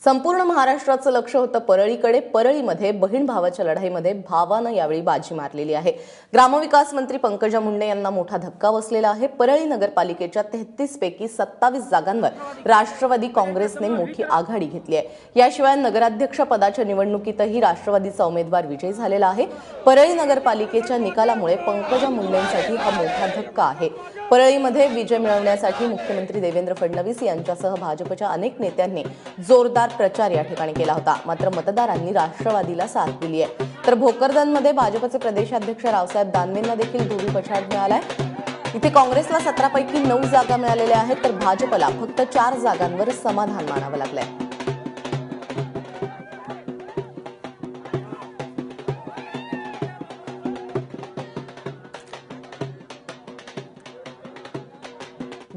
संपूर्ण महाराष्ट्राचं लक्ष होतं परळीकडे। परळीमध्ये बहीण भावाच्या लढाईमध्ये भावानं यावेळी बाजी मारलेली आहे। ग्रामविकास मंत्री पंकजा मुंडे यांना मोठा धक्का बसलेला आहे। परळी नगरपालिकेच्या 33 पैकी 27 जागांवर राष्ट्रवादी काँग्रेसने मोठी आघाडी घेतली आहे। याशिवाय नगराध्यक्ष पदाच्या निवडणुकीतही राष्ट्रवादीचा उमेदवार विजयी झालेला आहे। परळी नगरपालिकेच्या निकालामुळे पंकजा मुंडेंसाठी हा मोठा धक्का आहे। परळीमध्ये विजय मिळवण्यासाठी मुख्यमंत्री देवेंद्र फडणवीस यांच्यासह भाजपच्या अनेक नेत्यांनी जोरदार प्रचार या ठिकाणी केला होता। मात्र मतदारांनी राष्ट्रवादीला साथ दिली आहे। तर भोकरदनमध्ये भाजपचे प्रदेशाध्यक्ष रावसाहेब दानवेंना देखील धुळीपछाड मिळालाय। इथे काँग्रेसला 17 पैकी 9 जागा मिळालेल्या आहेत, तर भाजपला फक्त 4 जागांवर समाधान मानावं लागलंय।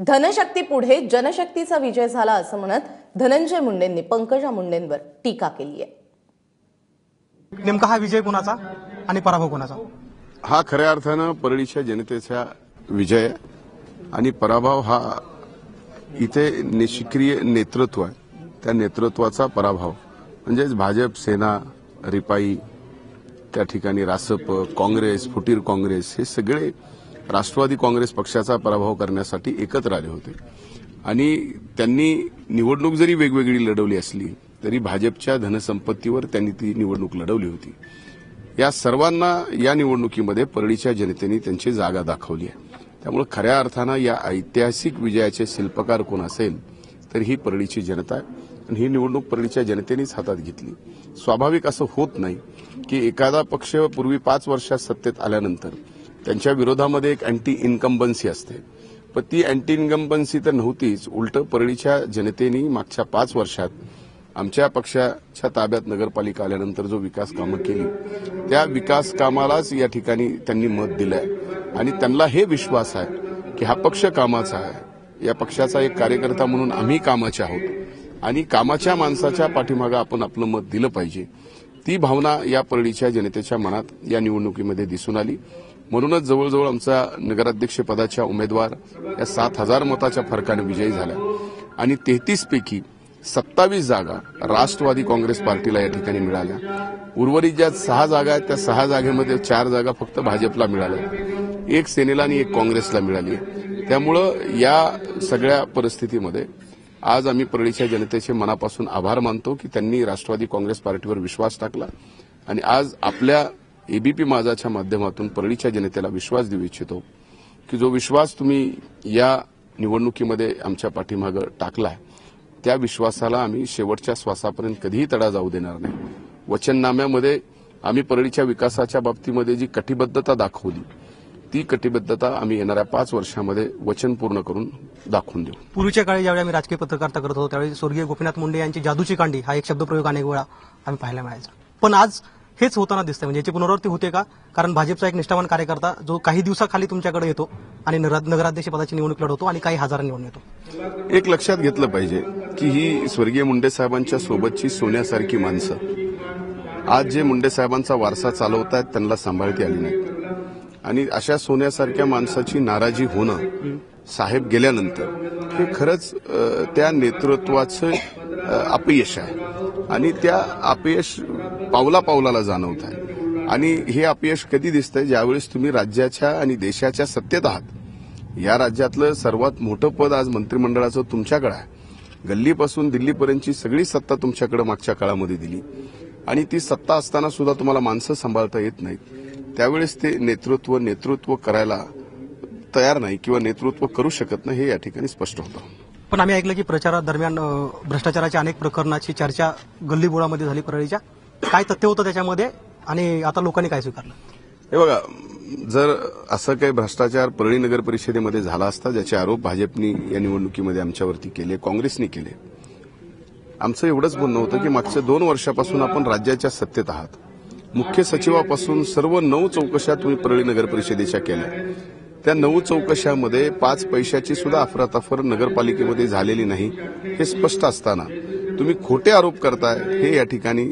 धनशक्ती पुढे जनशक्तीचा विजय झाला असं म्हणत धनंजय मुंडेंनी पंकजा मुंडेंवर टीका केली आहे। नेमका हा विजय कोणाचा आणि पराभव कोणाचा? हा खऱ्या अर्थानं परळीच्या जनतेचा विजय आणि पराभव हा इथे निष्क्रिय नेतृत्व आहे, त्या नेतृत्वाचा पराभव म्हणजेच भाजप, सेना, रिपाई, त्या ठिकाणी रासप, काँग्रेस, फुटीर काँग्रेस हे सगळे राष्ट्रवादी काँग्रेस पक्षाचा पराभव करण्यासाठी एकत्र आले होते। आणि त्यांनी निवडणूक जरी वेगवेगळी लढवली असली तरी भाजपच्या धनसंपत्तीवर त्यांनी ती निवडणूक लढवली होती। या सर्वांना या निवडणुकीमध्ये परळीच्या जनतेने त्यांची जागा दाखवली आहे। त्यामुळे खऱ्या अर्थानं या ऐतिहासिक विजयाचे शिल्पकार कोण असेल तर ही परळीची जनता आहे आणि ही निवडणूक परळीच्या जनतेनेच हातात घेतली। स्वाभाविक असं होत नाही की एखादा पक्ष पूर्वी 5 वर्षात सत्तेत आल्यानंतर त्यांच्या विरोधामध्ये एक अँटी इन्कम्बन्सी असते, पण ती अँटी इन्कम्बन्सी तर नव्हतीच। उलट परळीच्या जनतेने मागच्या 5 वर्षात आमच्या पक्षाच्या ताब्यात नगरपालिका आल्यानंतर जो विकास कामं केली त्या विकास कामालाच या ठिकाणी त्यांनी मत दिलंय आणि त्यांना हे विश्वास आहे की हा पक्ष कामाचा आहे। या पक्षाचा एक कार्यकर्ता म्हणून आम्ही कामाचे आहोत आणि कामाच्या माणसाच्या पाठीमागे आपण आपलं मत दिलं पाहिजे। ती भावना या परळीच्या जनतेच्या मनात या निवडणुकीमध्ये दिसून आली। म्हणूनच जवळजवळ आमचा नगराध्यक्ष पदाच्या उमेदवार या 7,000 मताच्या फरकाने विजयी झाला आणि 33 पैकी 27 जागा राष्ट्रवादी काँग्रेस पार्टीला या ठिकाणी मिळाल्या। उर्वरित ज्या 6 जागा आहेत त्या 6 जागेमध्ये 4 जागा फक्त भाजपला मिळाल्या, 1 सेनेला आणि 1 काँग्रेसला मिळाली। त्यामुळं या सगळ्या परिस्थितीमध्ये आज आम्ही परळीच्या जनतेचे मनापासून आभार मानतो की त्यांनी राष्ट्रवादी काँग्रेस पार्टीवर विश्वास टाकला आणि आज आपल्या एबीपी माझाच्या माध्यमातून परळीच्या जनतेला विश्वास देऊ इच्छितो की जो विश्वास तुम्ही या निवडणुकीमध्ये आमच्या पाठीमागे टाकलाय त्या विश्वासाला आम्ही शेवटच्या श्वासापर्यंत कधीही तडा जाऊ देणार नाही। वचननाम्यामध्ये आम्ही परळीच्या विकासाच्या बाबतीमध्ये जी कटिबद्धता दाखवली ती कटिबद्धता आम्ही येणाऱ्या 5 वर्षांमध्ये वचन पूर्ण करून दाखवून देऊ। पूर्वीच्या काळी ज्यावेळी आम्ही राजकीय पत्रकारिता करत होतो त्यावेळी स्वर्गीय गोपीनाथ मुंडे यांची जादूची कांडी हा एक शब्दप्रयोग अनेक वेळा आम्ही पाहायला मिळायचा, पण आज हेच होताना दिसतंय। म्हणजे याची पुनरावृत्ती होते का? कारण भाजपचा एक निष्ठावान कार्यकर्ता जो काही दिवसाखाली तुमच्याकडे येतो आणि नगराध्यक्ष पदाची निवडणूक लढवतो आणि काही हजारांनी निवडून येतो। एक लक्षात घेतलं पाहिजे की ही स्वर्गीय मुंडे साहेबांच्या सोबतची सोन्यासारखी माणसं आज जे मुंडे साहेबांचा वारसा चालवत आहेत त्यांना सांभाळती आली नाही आणि अशा सोन्यासारख्या माणसाची नाराजी होणं साहेब गेल्यानंतर हे खरंच त्या नेतृत्वाचं अपयश आहे आणि त्या अपयश पावला पावलाला जाणवत आहे। आणि हे अपयश कधी दिसतंय? ज्यावेळेस तुम्ही राज्याच्या आणि देशाच्या सत्तेत आहात। या राज्यातलं सर्वात मोठं पद आज मंत्रिमंडळाचं तुमच्याकडे आहे। गल्लीपासून दिल्लीपर्यंतची सगळी सत्ता तुमच्याकडे मागच्या काळामध्ये दिली आणि ती सत्ता असताना सुद्धा तुम्हाला माणसं सांभाळता येत नाहीत। त्यावेळेस ते नेतृत्व करायला तयार नाही किंवा नेतृत्व करू शकत नाही हे या ठिकाणी स्पष्ट होतं। पण आम्ही ऐकलं की प्रचारादरम्यान भ्रष्टाचाराच्या अनेक प्रकरणाची चर्चा गल्लीबोळामध्ये झाली परळीच्या, काय तथ्य होतं त्याच्यामध्ये आणि आता लोकांनी काय स्वीकारलं? हे बघा, जर असं काही भ्रष्टाचार परळी नगर परिषदेमध्ये झाला असता ज्याचे आरोप भाजपनी या निवडणुकीमध्ये आमच्यावरती केले, काँग्रेसने केले, आमचं एवढंच म्हणणं होतं की मागच्या 2 वर्षापासून आपण राज्याच्या सत्तेत आहात। मुख्य सचिवापासून सर्व 9 चौकशा तुम्ही परळी नगर परिषदेच्या केल्या। त्या 9 चौकशामध्ये 5 पैशाची सुद्धा अफरातफर नगरपालिकेमध्ये झालेली नाही हे स्पष्ट असताना तुम्ही खोटे आरोप करताय हे या ठिकाणी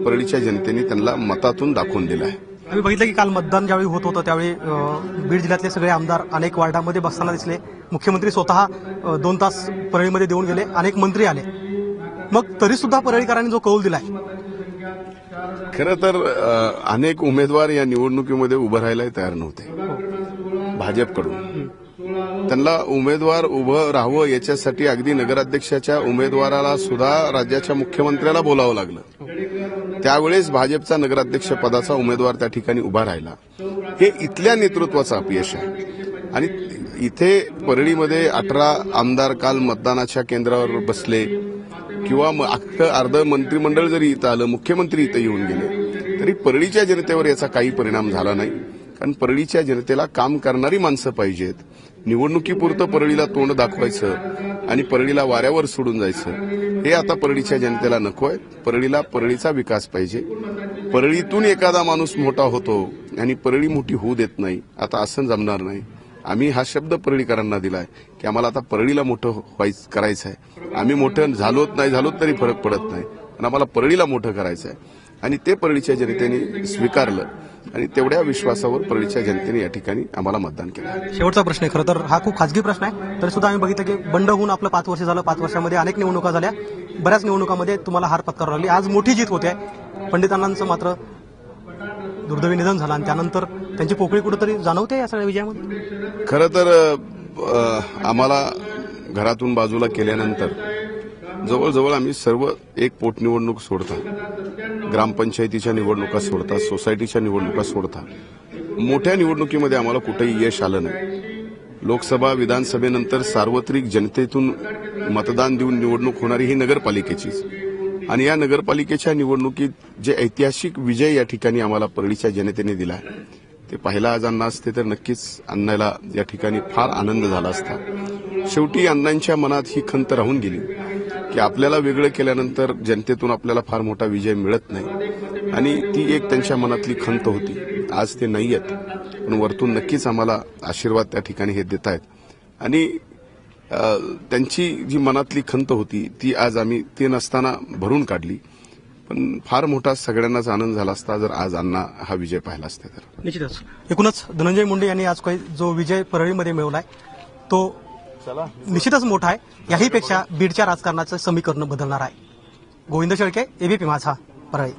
परळीच्या जनतेने त्यांना मतातून दाखवून दिलं आहे। आम्ही बघितलं की काल मतदान ज्यावेळी होत होतं त्यावेळी बीड जिल्ह्यातले सगळे आमदार अनेक वार्डामध्ये बसताना दिसले। मुख्यमंत्री स्वतः 2 तास परळीमध्ये देऊन गेले, अनेक मंत्री आले। मग तरी सुद्धा परळीकरांनी जो कौल दिलाय, खरं तर अनेक उमेदवार या निवडणुकीमध्ये उभं राहायला तयार नव्हते भाजपकडून. त्यांना उमेदवार उभं राहावं याच्यासाठी अगदी नगराध्यक्षाच्या उमेदवाराला सुद्धा राज्याच्या मुख्यमंत्र्याला बोलावं लागलं. त्यावेळेस भाजपचा नगराध्यक्ष पदाचा उमेदवार त्या ठिकाणी उभा राहिला. हे इथल्या नेतृत्वाचं अपयश आहे. आणि इथे परळीमध्ये 18 आमदार काल मतदानाच्या केंद्रावर बसले किंवा अख्खं अर्ध मंत्रिमंडळ जरी इथं आलं, मुख्यमंत्री इथं येऊन गेले, तरी परळीच्या जनतेवर याचा काही परिणाम झाला नाही. कारण परळीच्या जनतेला काम करणारी माणसं पाहिजेत. निवडणुकीपुरतं परळीला तोंड दाखवायचं आणि परळीला वाऱ्यावर सोडून जायचं हे आता परळीच्या जनतेला नको आहे. परळीला परळीचा विकास पाहिजे. परळीतून एखादा माणूस मोठा होतो आणि परळी मोठी होऊ देत नाही, आता असं जमणार नाही. आम्ही हा शब्द परळीकरांना दिलाय की आम्हाला आता परळीला मोठं करायचं आहे. आम्ही मोठं झालोत नाही झालोत तरी फरक पडत नाही, पण आम्हाला परळीला मोठं करायचं आहे. आणि ते परळीच्या जनतेने स्वीकारलं आणि तेवढ्या विश्वासावर परळीच्या जनतेने या ठिकाणी आम्हाला मतदान केलं. शेवटचा प्रश्न आहे. खरं तर हा खूप खासगी प्रश्न आहे, तरी सुद्धा आम्ही बघितलं की बंड होऊन आपलं 5 वर्ष झालं. 5 वर्षामध्ये अनेक निवडणुका झाल्या, बऱ्याच निवडणुकामध्ये तुम्हाला हार पत्करावी लागली. आज मोठी जीत होते. पंडित अण्णांचं मात्र दुर्दैवी निधन झालं आणि त्यानंतर त्यांची पोकळी कुठेतरी जाणवते या सगळ्या विजयामध्ये. खरं तर आम्हाला घरातून बाजूला केल्यानंतर जवळजवळ आम्ही सर्व एक पोटनिवडणूक सोडता, ग्रामपंचायतीच्या निवडणुका सोडता, सोसायटीच्या निवडणुका सोडता मोठ्या निवडणुकीमध्ये आम्हाला कुठेही यश आलं नाही. लोकसभा विधानसभेनंतर सार्वत्रिक जनतेतून मतदान देऊन निवडणूक होणारी ही नगरपालिकेचीच. आणि या नगरपालिकेच्या निवडणुकीत जे ऐतिहासिक विजय या ठिकाणी आम्हाला परळीच्या जनतेने दिला ते पाहिला आज अण्णा असते तर नक्कीच अण्णाला या ठिकाणी फार आनंद झाला असता. शेवटी अण्णांच्या मनात ही खंत राहून गेली की आपल्याला वेगळं केल्यानंतर जनतेतून आपल्याला फार मोठा विजय मिळत नाही आणि ती एक त्यांच्या मनातली खंत होती. आज ते नाही आहेत, पण वरतून नक्कीच आम्हाला आशीर्वाद त्या ठिकाणी हे देत आहेत. आणि त्यांची जी मनातली खंत होती ती आज आम्ही ते नसताना भरून काढली. पण फार मोठा सगळ्यांनाच आनंद झाला असता जर आज अण्णा हा विजय पाहिला असता तर. निश्चितच एकूणच धनंजय मुंडे यांनी आज काही जो विजय परळीमध्ये मिळवलाय तो निश्चितच मोठा आहे. याहीपेक्षा बीडच्या राजकारणाचं समीकरण बदलणार आहे. गोविंद शेळके, एबीपी माझा, परळी.